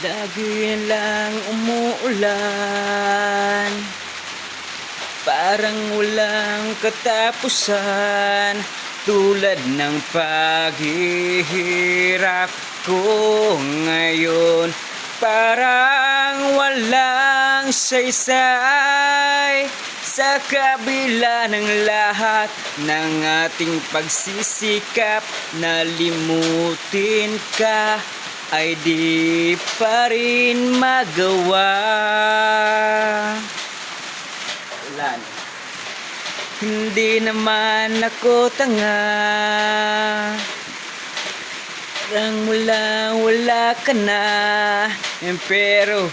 Lagi lang umuulan, parang walang katapusan. Tulad ng paghihirap ko ngayon, parang walang saysay. Sa kabila ng lahat ng ating pagsisikap, nalimutin ka ay di pa rin magawa. Ulan. Hindi naman ako tanga, parang wala ka na, pero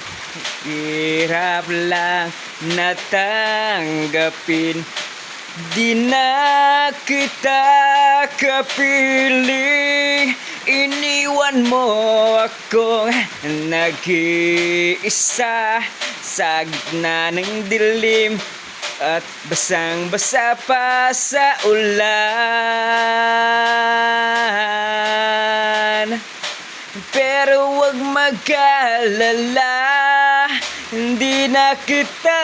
hirap lang natanggapin. Di na kita kapiling, iniwan mo akong nag-iisa sa gitna ng dilim at basang-basa pa sa ulan. Pero wag mag-alala, hindi na kita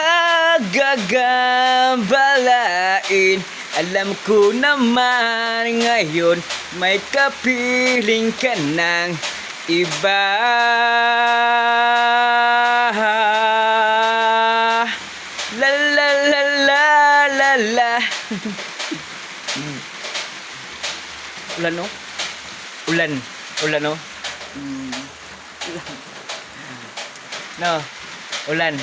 gagambalain. Alam ko naman ngayon may kapiling ka ng iba. La la la la la la. Ulan no? Ulan. Ulan no? No. Ulan.